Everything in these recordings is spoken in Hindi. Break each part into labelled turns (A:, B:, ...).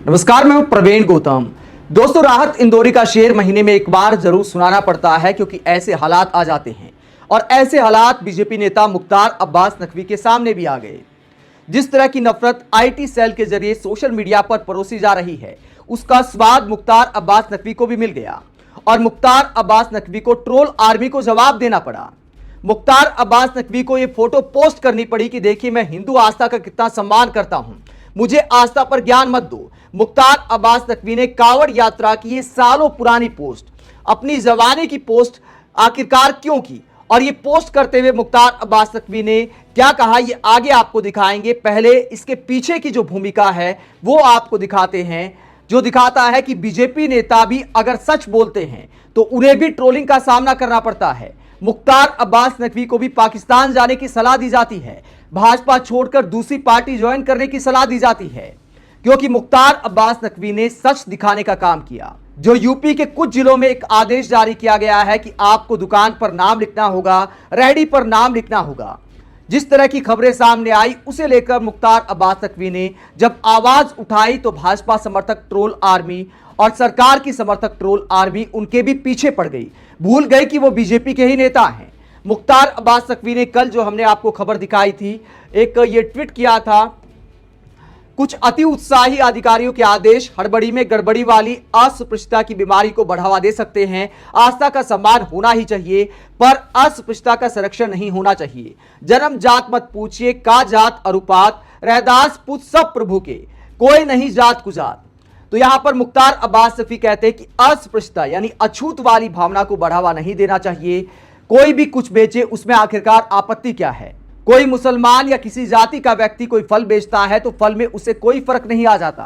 A: नमस्कार, मैं हूं प्रवीण गौतम। दोस्तों, राहत इंदौरी का शेर महीने में एक बार जरूर सुनाना पड़ता है क्योंकि ऐसे हालात आ जाते हैं और ऐसे हालात बीजेपी नेता मुख्तार अब्बास नकवी के सामने भी आ गए। जिस तरह की नफरत आईटी सेल के जरिए सोशल मीडिया पर परोसी जा रही है, उसका स्वाद मुख्तार अब्बास नकवी को भी मिल गया और मुख्तार अब्बास नकवी को ट्रोल आर्मी को जवाब देना पड़ा। मुख्तार अब्बास नकवी को यह फोटो पोस्ट करनी पड़ी कि देखिए, मैं हिंदू आस्था का कितना सम्मान करता हूं, मुझे आस्था पर ज्ञान मत दो। मुख्तार अब्बास नकवी ने कावड़ यात्रा की ये सालों पुरानी पोस्ट, अपनी जवानी की पोस्ट आखिरकार क्यों की और ये पोस्ट करते हुए मुख्तार अब्बास नकवी ने क्या कहा, ये आगे आपको दिखाएंगे। पहले इसके पीछे की जो भूमिका है वो आपको दिखाते हैं, जो दिखाता है कि बीजेपी नेता भी अगर सच बोलते हैं तो उन्हें भी ट्रोलिंग का सामना करना पड़ता है। मुख्तार अब्बास नकवी को भी पाकिस्तान जाने की सलाह दी जाती है, भाजपा छोड़कर दूसरी पार्टी ज्वाइन करने की सलाह दी जाती है, क्योंकि मुख्तार अब्बास नकवी ने सच दिखाने का काम किया। जो यूपी के कुछ जिलों में एक आदेश जारी किया गया है कि आपको दुकान पर नाम लिखना होगा, रेहड़ी पर नाम लिखना होगा। जिस तरह की खबरें सामने आई उसे लेकर मुख्तार अब्बास नकवी ने जब आवाज उठाई तो भाजपा समर्थक ट्रोल आर्मी और सरकार की समर्थक ट्रोल आर्मी उनके भी पीछे पड़ गई, भूल गए कि वो बीजेपी के ही नेता हैं। मुख्तार अब्बास नकवी ने कल जो हमने आपको खबर दिखाई थी, एक ये ट्वीट किया था, कुछ अति उत्साही अधिकारियों के आदेश हड़बड़ी में गड़बड़ी वाली अस्पृश्यता की बीमारी को बढ़ावा दे सकते हैं। आस्था का सम्मान होना ही चाहिए पर अस्पृश्यता का संरक्षण नहीं होना चाहिए। जन्म जात मत पूछिए, का जात अरुपात, रहदास पूछ सब प्रभु के, कोई नहीं जात कुजात। तो यहां पर मुख्तार अब्बास नकवी कहते हैं कि अस्पृश्यता यानी अछूत वाली भावना को बढ़ावा नहीं देना चाहिए। कोई भी कुछ बेचे, उसमें आखिरकार आपत्ति क्या है? कोई मुसलमान या किसी जाति का व्यक्ति कोई फल बेचता है तो फल में उसे कोई फर्क नहीं आ जाता,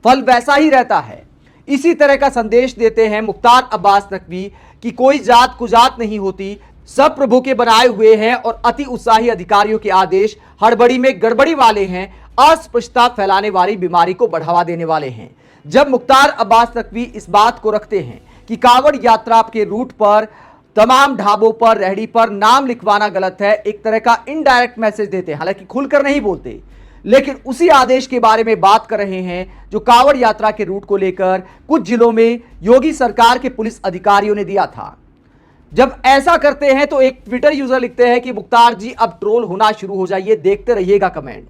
A: फल वैसा ही रहता है। इसी तरह का संदेश देते हैं मुख्तार अब्बास नकवी कि कोई जात कुजात नहीं होती, सब प्रभु के बनाए हुए हैं और अति उत्साही अधिकारियों के आदेश हड़बड़ी में गड़बड़ी वाले हैं, अस्पृश्यता फैलाने वाली बीमारी को बढ़ावा देने वाले हैं। जब मुख्तार अब्बास नकवी इस बात को रखते हैं कि कावड़ यात्रा के रूट पर तमाम ढाबों पर, रेहड़ी पर नाम लिखवाना गलत है, एक तरह का इनडायरेक्ट मैसेज देते हैं, हालांकि खुलकर नहीं बोलते, लेकिन उसी आदेश के बारे में बात कर रहे हैं जो कावड़ यात्रा के रूट को लेकर कुछ जिलों में योगी सरकार के पुलिस अधिकारियों ने दिया था। जब ऐसा करते हैं तो एक ट्विटर यूजर लिखते हैं कि मुख्तार जी अब ट्रोल होना शुरू हो जाइए, देखते रहिएगा कमेंट।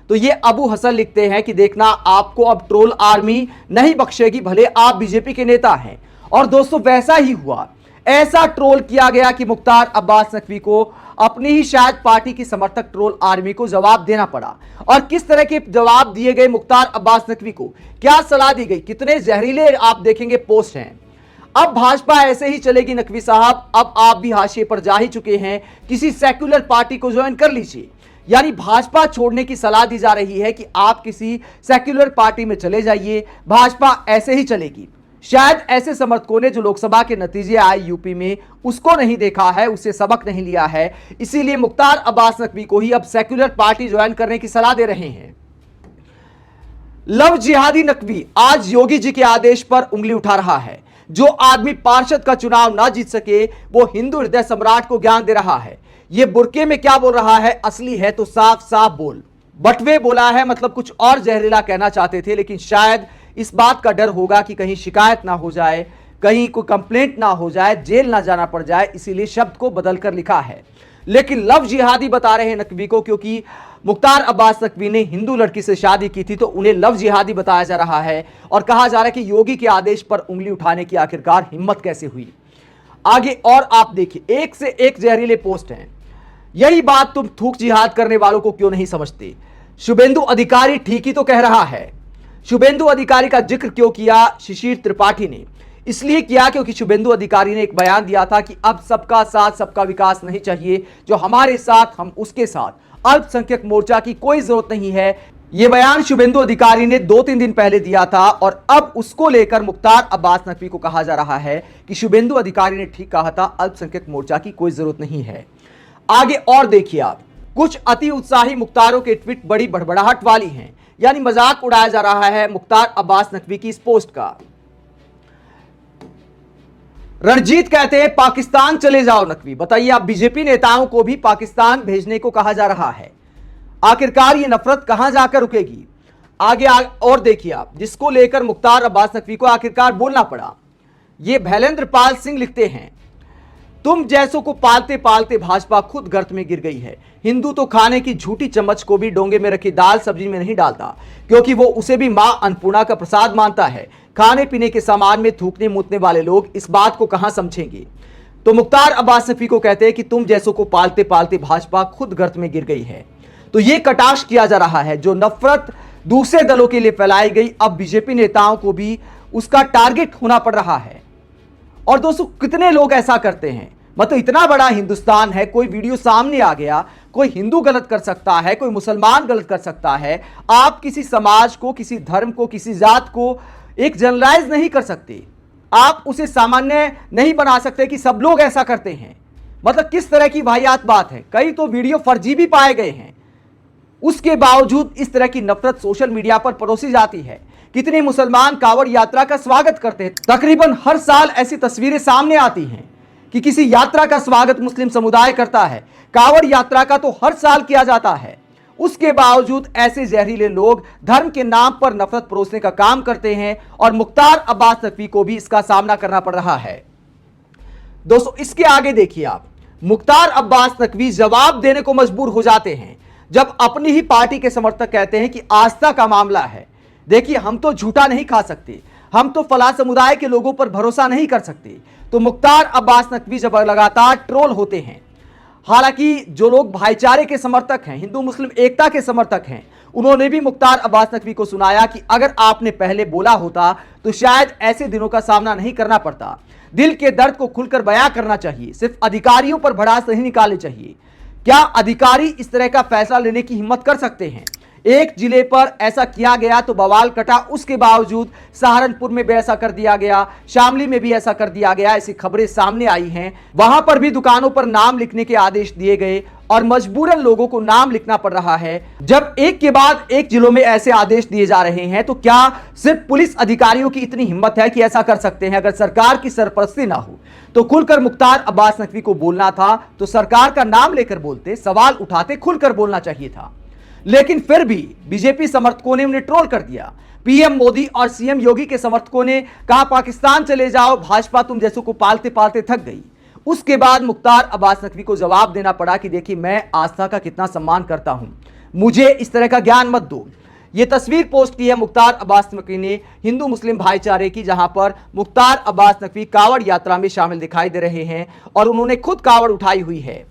A: तो ये अबू हसन लिखते हैं कि देखना, आपको अब ट्रोल आर्मी नहीं बख्शेगी, भले आप बीजेपी के नेता हैं। और दोस्तों, वैसा ही हुआ, ऐसा ट्रोल किया गया कि मुख्तार अब्बास नकवी को अपनी ही शायद पार्टी की समर्थक ट्रोल आर्मी को जवाब देना पड़ा। और किस तरह के जवाब दिए गए मुख्तार अब्बास नकवी को, क्या सलाह दी गई, कितने जहरीले आप देखेंगे पोस्ट हैं। अब भाजपा ऐसे ही चलेगी नकवी साहब, अब आप भी हाशिए पर जा ही चुके हैं, किसी सेक्युलर पार्टी को ज्वाइन कर लीजिए। यानी भाजपा छोड़ने की सलाह दी जा रही है कि आप किसी सेक्युलर पार्टी में चले जाइए, भाजपा ऐसे ही चलेगी। शायद ऐसे समर्थकों ने जो लोकसभा के नतीजे आए यूपी में उसको नहीं देखा है, उससे सबक नहीं लिया है, इसीलिए मुख्तार अब्बास नकवी को ही अब सेक्युलर पार्टी ज्वाइन करने की सलाह दे रहे हैं। लव जिहादी नकवी आज योगी जी के आदेश पर उंगली उठा रहा है। जो आदमी पार्षद का चुनाव ना जीत सके वो हिंदू हृदय सम्राट को ज्ञान दे रहा है। ये बुरके में क्या बोल रहा है, असली है तो साफ साफ बोल। बटवे बोला है, मतलब कुछ और जहरीला कहना चाहते थे, लेकिन शायद इस बात का डर होगा कि कहीं शिकायत ना हो जाए, कहीं कोई कंप्लेंट ना हो जाए, जेल ना जाना पड़ जाए, इसीलिए शब्द को बदलकर लिखा है। लेकिन लव जिहादी बता रहे हैं नकवी को, क्योंकि मुख्तार अब्बास नकवी ने हिंदू लड़की से शादी की थी तो उन्हें लव जिहादी बताया जा रहा है और कहा जा रहा है कि योगी के आदेश पर उंगली उठाने की आखिरकार हिम्मत कैसे हुई। आगे और आप देखिए, एक से एक जहरीले पोस्ट हैं। यही बात तुम थूक जिहाद करने वालों को क्यों नहीं समझते? शुभेंदु अधिकारी ठीक ही तो कह रहा है। शुभेंदु अधिकारी का जिक्र क्यों किया शिशिर त्रिपाठी ने? इसलिए किया क्योंकि शुभेंदु अधिकारी ने एक बयान दिया था कि अब सबका साथ सबका विकास नहीं चाहिए, जो हमारे साथ हम उसके साथ, अल्पसंख्यक मोर्चा की कोई जरूरत नहीं है। यह बयान शुभेंदु अधिकारी ने 2-3 दिन पहले दिया था और अब उसको लेकर मुख्तार अब्बास नकवी को कहा जा रहा है कि शुभेंदु अधिकारी ने ठीक कहा था, अल्पसंख्यक मोर्चा की कोई जरूरत नहीं है। आगे और देखिए आप, कुछ अति उत्साही मुख्तारों के ट्वीट बड़ी बड़बड़ाहट वाली हैं, यानी मजाक उड़ाया जा रहा है मुख्तार अब्बास नकवी की इस पोस्ट का। रणजीत कहते हैं पाकिस्तान चले जाओ नकवी। बताइए, आप बीजेपी नेताओं को भी पाकिस्तान भेजने को कहा जा रहा है, आखिरकार ये नफरत कहां जाकर रुकेगी? और देखिए आप, जिसको लेकर मुख्तार अब्बास नकवी को आखिरकार बोलना पड़ा। ये भैलेंद्र पाल सिंह लिखते हैं, तुम जैसों को पालते पालते भाजपा खुद गर्त में गिर गई है। हिंदू तो खाने की झूठी चम्मच को भी डोंगे में रखी दाल सब्जी में नहीं डालता, क्योंकि वो उसे भी मां अन्नपूर्णा का प्रसाद मानता है। खाने पीने के सामान में थूकने मूतने वाले लोग इस बात को कहां समझेंगे। तो मुख्तार अब्बास नकवी को कहते हैं कि तुम जैसों को पालते पालते भाजपा खुद गर्त में गिर गई है। तो ये कटाक्ष किया जा रहा है, जो नफरत दूसरे दलों के लिए फैलाई गई, अब बीजेपी नेताओं को भी उसका टारगेट होना पड़ रहा है। और दोस्तों, कितने लोग ऐसा करते हैं, मतलब इतना बड़ा हिंदुस्तान है, कोई वीडियो सामने आ गया, कोई हिंदू गलत कर सकता है, कोई मुसलमान गलत कर सकता है। आप किसी समाज को, किसी धर्म को, किसी जात को एक जनरलाइज नहीं कर सकते, आप उसे सामान्य नहीं बना सकते कि सब लोग ऐसा करते हैं। मतलब किस तरह की वाहियात बात है। कई तो वीडियो फर्जी भी पाए गए हैं, उसके बावजूद इस तरह की नफरत सोशल मीडिया पर परोसी जाती है। कितने मुसलमान कांवड़ यात्रा का स्वागत करते हैं। तकरीबन हर साल ऐसी तस्वीरें सामने आती हैं कि किसी यात्रा का स्वागत मुस्लिम समुदाय करता है। कांवड़ यात्रा का तो हर साल किया जाता है। उसके बावजूद ऐसे जहरीले लोग धर्म के नाम पर नफरत परोसने का काम करते हैं, और मुख्तार अब्बास नकवी को भी इसका सामना करना पड़ रहा है। दोस्तों, इसके आगे देखिए आप, मुख्तार अब्बास नकवी जवाब देने को मजबूर हो जाते हैं जब अपनी ही पार्टी के समर्थक कहते हैं कि आस्था का मामला है। देखिए, हम तो झूठा नहीं खा सकते, हम तो फला समुदाय के लोगों पर भरोसा नहीं कर सकते। तो मुख्तार अब्बास नकवी जब लगातार ट्रोल होते हैं, हालांकि जो लोग भाईचारे के समर्थक हैं, हिंदू मुस्लिम एकता के समर्थक हैं, उन्होंने भी मुख्तार अब्बास नकवी को सुनाया कि अगर आपने पहले बोला होता तो शायद ऐसे दिनों का सामना नहीं करना पड़ता। दिल के दर्द को खुलकर बयां करना चाहिए, सिर्फ अधिकारियों पर भड़ास नहीं निकालनी चाहिए। क्या अधिकारी इस तरह का फैसला लेने की हिम्मत कर सकते हैं? एक जिले पर ऐसा किया गया तो बवाल कटा, उसके बावजूद सहारनपुर में भी ऐसा कर दिया गया, शामली में भी ऐसा कर दिया गया, ऐसी खबरें सामने आई हैं। वहां पर भी दुकानों पर नाम लिखने के आदेश दिए गए और मजबूरन लोगों को नाम लिखना पड़ रहा है। जब एक के बाद एक जिलों में ऐसे आदेश दिए जा रहे हैं, तो क्या सिर्फ पुलिस अधिकारियों की इतनी हिम्मत है कि ऐसा कर सकते हैं? अगर सरकार की सरपरस्ती ना हो तो खुलकर मुख्तार अब्बास नकवी को बोलना था तो सरकार का नाम लेकर बोलते, सवाल उठाते, खुलकर बोलना चाहिए था। लेकिन फिर भी बीजेपी समर्थकों ने उन्हें ट्रोल कर दिया। पीएम मोदी और सीएम योगी के समर्थकों ने कहा पाकिस्तान चले जाओ, भाजपा तुम जैसों को पालते पालते थक गई। उसके बाद मुख्तार अब्बास नकवी को जवाब देना पड़ा कि देखिए, मैं आस्था का कितना सम्मान करता हूं, मुझे इस तरह का ज्ञान मत दो। यह तस्वीर पोस्ट की है मुख्तार अब्बास नकवी ने हिंदू मुस्लिम भाईचारे की, जहां पर मुख्तार अब्बास नकवी कावड़ यात्रा में शामिल दिखाई दे रहे हैं और उन्होंने खुद कावड़ उठाई हुई है।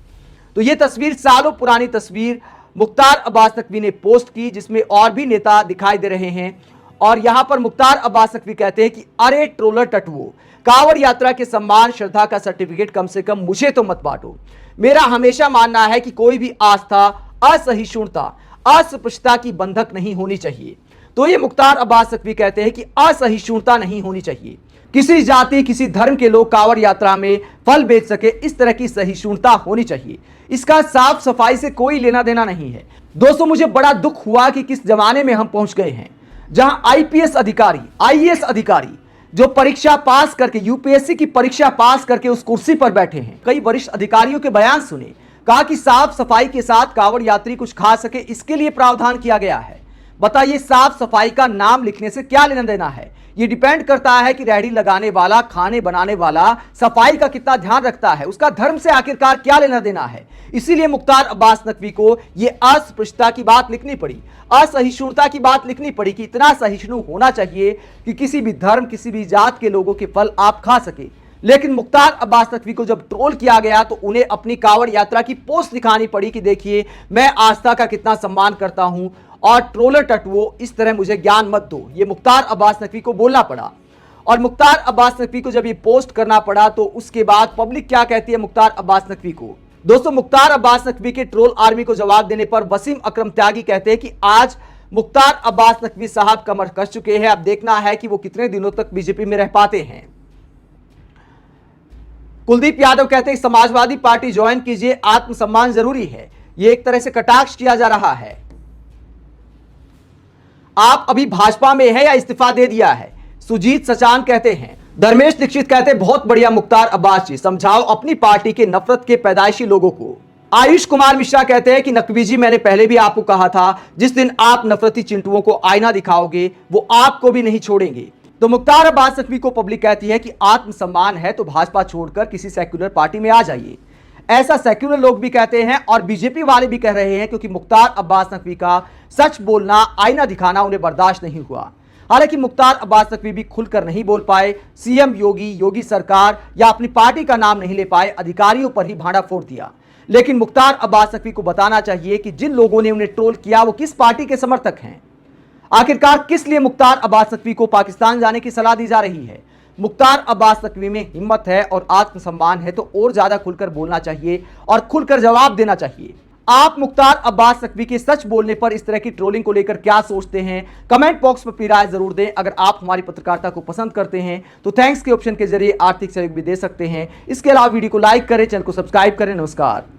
A: तो यह तस्वीर सालों पुरानी तस्वीर मुख्तार अब्बास नकवी ने पोस्ट की, जिसमें और भी नेता दिखाई दे रहे हैं। और यहां पर मुख्तार अब्बास नकवी कहते हैं कि अरे ट्रोलर टटुओ, कावड़ यात्रा के सम्मान श्रद्धा का सर्टिफिकेट कम से कम मुझे तो मत बांटो। मेरा हमेशा मानना है कि कोई भी आस्था असहिष्णुता अस्पृश्यता की बंधक नहीं होनी चाहिए। तो ये मुख्तार अब्बास नकवी कहते हैं कि असहिष्णुता नहीं होनी चाहिए। किसी जाति किसी धर्म के लोग कावड़ यात्रा में फल बेच सके, इस तरह की सहिष्णुता होनी चाहिए। इसका साफ सफाई से कोई लेना देना नहीं है। दोस्तों, मुझे बड़ा दुख हुआ कि किस जमाने में हम पहुंच गए हैं, जहां आईपीएस अधिकारी, आईएएस अधिकारी जो परीक्षा पास करके, यूपीएससी की परीक्षा पास करके उस कुर्सी पर बैठे हैं, कई वरिष्ठ अधिकारियों के बयान सुने, कहा कि साफ सफाई के साथ कावड़ यात्री कुछ खा सके, इसके लिए प्रावधान किया गया है। बताइए, साफ सफाई का नाम लिखने से क्या लेना देना है? ये डिपेंड करता है कि रेहड़ी लगाने वाला, खाने बनाने वाला सफाई का कितना ध्यान रखता है, उसका धर्म से आखिरकार क्या लेना देना है। इसीलिए मुख्तार अब्बास नकवी को ये अस्पृश्यता की बात लिखनी पड़ी, असहिष्णुता की बात लिखनी पड़ी कि इतना सहिष्णु होना चाहिए कि किसी भी धर्म किसी भी जात के लोगों के फल आप खा सके। लेकिन मुख्तार अब्बास नकवी को जब ट्रोल किया गया तो उन्हें अपनी कावड़ यात्रा की पोस्ट दिखानी पड़ी कि देखिए, मैं आस्था का कितना सम्मान करता हूं और ट्रोलर टटुओ, इस तरह मुझे ज्ञान मत दो। ये मुख्तार अब्बास नकवी को बोलना पड़ा। और मुख्तार अब्बास नकवी को जब ये पोस्ट करना पड़ा तो उसके बाद पब्लिक क्या कहती है मुख्तार अब्बास नकवी को। दोस्तों, मुख्तार अब्बास नकवी के ट्रोल आर्मी को जवाब देने पर वसीम अकरम त्यागी कहते हैं कि आज मुख्तार अब्बास नकवी साहब कमर कस चुके हैं, अब देखना है कि वो कितने दिनों तक बीजेपी में रह पाते हैं। कुलदीप यादव कहते हैं समाजवादी पार्टी ज्वाइन कीजिए, आत्मसम्मान जरूरी है। यह एक तरह से कटाक्ष किया जा रहा है। आप अभी भाजपा में है या इस्तीफा दे दिया है? सुजीत सचान कहते हैं। धर्मेश दीक्षित कहते हैं बहुत बढ़िया मुख्तार अब्बास जी, समझाओ अपनी पार्टी के नफरत के पैदाइशी लोगों को। आयुष कुमार मिश्रा कहते हैं कि नकवी जी, मैंने पहले भी आपको कहा था, जिस दिन आप नफरती चिंटुओं को आईना दिखाओगे वो आपको भी नहीं छोड़ेंगे। तो मुख्तार अब्बास नकवी को पब्लिक कहती है कि आत्मसम्मान है तो भाजपा छोड़कर किसी सेक्युलर पार्टी में आ जाइए। ऐसा सेक्युलर लोग भी कहते हैं और बीजेपी वाले भी कह रहे हैं, क्योंकि मुख्तार अब्बास नकवी का सच बोलना, आईना दिखाना उन्हें बर्दाश्त नहीं हुआ। हालांकि मुख्तार अब्बास नकवी भी खुलकर नहीं बोल पाए। सीएम योगी, योगी सरकार या अपनी पार्टी का नाम नहीं ले पाए, अधिकारियों पर ही भांडा फोड़ दिया। लेकिन मुख्तार अब्बास नकवी को बताना चाहिए कि जिन लोगों ने उन्हें ट्रोल किया वो किस पार्टी के समर्थक हैं। आखिरकार किस लिए मुख्तार अब्बास नकवी को पाकिस्तान जाने की सलाह दी जा रही है। मुख्तार अब्बास नकवी में हिम्मत है और आत्मसम्मान है तो और ज्यादा खुलकर बोलना चाहिए और खुलकर जवाब देना चाहिए। आप मुख्तार अब्बास नकवी के सच बोलने पर इस तरह की ट्रोलिंग को लेकर क्या सोचते हैं, कमेंट बॉक्स में अपनी राय जरूर दें। अगर आप हमारी पत्रकारिता को पसंद करते हैं तो थैंक्स के ऑप्शन के जरिए आर्थिक सहयोग भी दे सकते हैं। इसके अलावा वीडियो को लाइक करें, चैनल को सब्सक्राइब करें। नमस्कार।